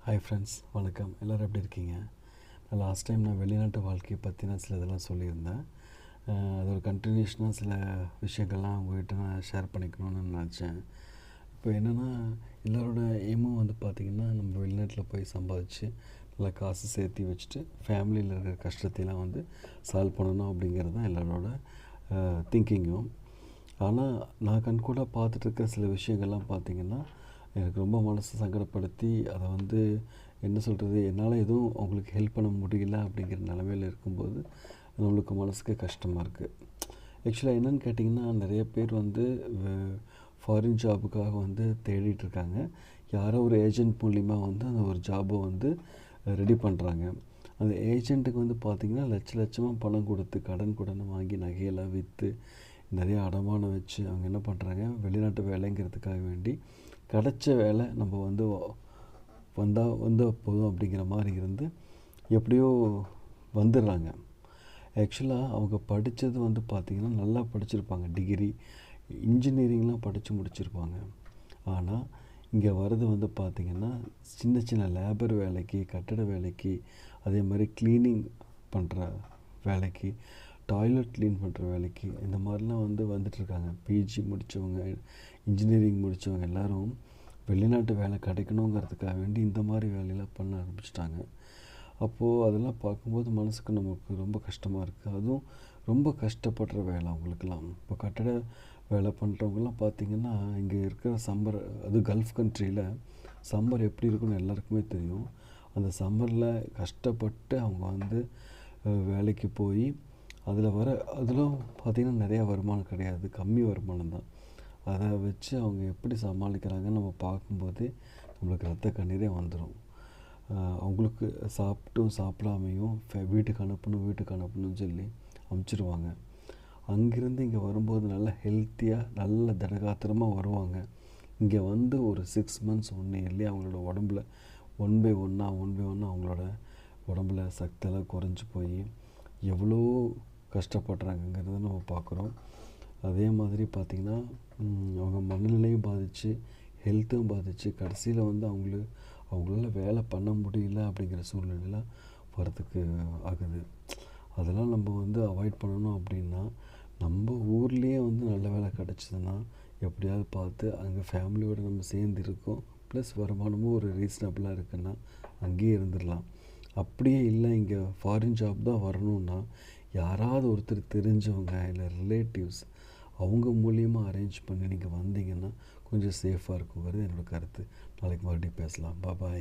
Hi friends, வணக்கம். எல்லோரும் எப்படி இருக்கீங்க? லாஸ்ட் டைம் நான் வெளிநாட்டு வாழ்க்கையை பற்றி நான் சில இதெல்லாம் சொல்லியிருந்தேன். அது ஒரு கண்டினியூஷனாக சில விஷயங்கள்லாம் உங்கள்கிட்ட நான் ஷேர் பண்ணிக்கணும்னு நினச்சேன். இப்போ என்னென்னா, எல்லோரோட எய்மும் வந்து பார்த்திங்கன்னா, நம்ம வெளிநாட்டில் போய் சம்பாதிச்சு நல்லா காசு சேர்த்து வச்சுட்டு ஃபேமிலியில் இருக்கிற கஷ்டத்தையெல்லாம் வந்து சால்வ் பண்ணணும் அப்படிங்கிறது தான் எல்லோரோட திங்கிங்கும். ஆனால் நான் கண்கூட பார்த்துட்டு இருக்கிற சில விஷயங்கள்லாம் பார்த்திங்கன்னா, எனக்கு ரொம்ப மனசு சங்கடப்படுத்தி அதை வந்து என்ன சொல்கிறது, என்னால் எதுவும் அவங்களுக்கு ஹெல்ப் பண்ண முடியல அப்படிங்கிற நிலமையில் இருக்கும்போது நம்மளுக்கு மனசுக்கு கஷ்டமாக இருக்குது. ஆக்சுவலாக என்னென்னு கேட்டிங்கன்னா, நிறைய பேர் வந்து ஃபாரின் ஜாபுக்காக வந்து தேடிட்டுருக்காங்க. யாரோ ஒரு ஏஜென்ட் மூலிமா வந்து அந்த ஒரு ஜாபை வந்து ரெடி பண்ணுறாங்க. அந்த ஏஜெண்ட்டுக்கு வந்து பார்த்திங்கன்னா லட்சமாக பணம் கொடுத்து கடன் வாங்கி நகையெல்லாம் விற்று நிறைய அடமானம் வச்சு அவங்க என்ன பண்ணுறாங்க, வெளிநாட்டு வேலைங்கிறதுக்காக வேண்டி கிடச்ச வேலை நம்ம வந்து வந்தால் போதும் அப்படிங்கிற மாதிரி இருந்து எப்படியோ வந்துடுறாங்க. ஆக்சுவலாக அவங்க படித்தது வந்து பார்த்திங்கன்னா நல்லா படிச்சிருப்பாங்க, டிகிரி இன்ஜினியரிங்லாம் படித்து முடிச்சிருப்பாங்க. ஆனால் இங்கே வர்றது வந்து பார்த்திங்கன்னா சின்ன லேபர் வேலைக்கு, கட்டட வேலைக்கு, அதே மாதிரி க்ளீனிங் பண்ணுற வேலைக்கு, டாய்லெட் க்ளீன் பண்ணுற வேலைக்கு, இந்த மாதிரிலாம் வந்து வந்துட்டுருக்காங்க. பிஜி முடித்தவங்க, இன்ஜினியரிங் முடித்தவங்க எல்லோரும் வெளிநாட்டு வேலை கிடைக்கணுங்கிறதுக்காக வேண்டி இந்த மாதிரி வேலையெல்லாம் பண்ண ஆரம்பிச்சிட்டாங்க. அப்போது அதெல்லாம் பார்க்கும்போது மனதுக்கு நமக்கு ரொம்ப கஷ்டமாக இருக்குது. அதுவும் ரொம்ப கஷ்டப்படுற வேலை அவங்களுக்கெல்லாம். இப்போ கட்டட வேலை பண்ணுறவங்கலாம் பார்த்திங்கன்னா, இங்கே இருக்கிற சம்மர், அது கல்ஃப் கண்ட்ரியில் சம்மர் எப்படி இருக்குன்னு எல்லாருக்குமே தெரியும். அந்த சம்மரில் கஷ்டப்பட்டு அவங்க வந்து வேலைக்கு போய் அதிலும் பார்த்திங்கன்னா நிறையா வருமானம் கிடையாது, கம்மி வருமானம் தான். அதை வச்சு அவங்க எப்படி சமாளிக்கிறாங்கன்னு நம்ம பார்க்கும்போதே நம்மளுக்கு ரத்த கண்ணீரே வந்துடும். அவங்களுக்கு சாப்பிட்டும் சாப்பிடாமையும் வீட்டுக்கு அனுப்பணும்னு சொல்லி அமுச்சிடுவாங்க. அங்கேருந்து இங்கே வரும்போது நல்லா ஹெல்த்தியாக நல்ல திடகாத்திரமாக வருவாங்க. இங்கே வந்து ஒரு 6 months 1 yearலேயே அவங்களோட உடம்புல ஒன் பை ஒன்னாக அவங்களோட உடம்புல சக்தியெல்லாம் குறைஞ்சி போய் எவ்வளோ கஷ்டப்படுறாங்கங்கிறத நம்ம பார்க்குறோம். அதே மாதிரி பார்த்திங்கன்னா அவங்க மனநிலையும் பாதித்து, ஹெல்த்தும் பாதித்து, கடைசியில் வந்து அவங்களால வேலை பண்ண முடியல அப்படிங்கிற சூழ்நிலையில் வரத்துக்கு ஆகுது. அதெல்லாம் நம்ம வந்து அவாய்ட் பண்ணணும் அப்படின்னா, நம்ம ஊர்லேயே வந்து நல்ல வேலை கிடச்சிதுன்னா எப்படியாவது பார்த்து அங்கே ஃபேமிலியோடு நம்ம சேர்ந்து இருக்கோம், ப்ளஸ் வருமானமும் ஒரு ரீசனபிளாக இருக்குன்னா அங்கேயே இருந்துடலாம். அப்படியே இல்லை இங்கே ஃபாரின் ஜாப் தான் வரணுன்னா யாராவது ஒருத்தர் தெரிஞ்சவங்க இல்லை ரிலேட்டிவ்ஸ் அவங்க மூலியமாக அரேஞ்ச் பண்ணி நீங்கள் வந்தீங்கன்னா கொஞ்சம் சேஃபாக இருக்குங்கிறது என்னோடய கருத்து. நாளைக்கு மறுபடியும் பேசலாம். பாய்.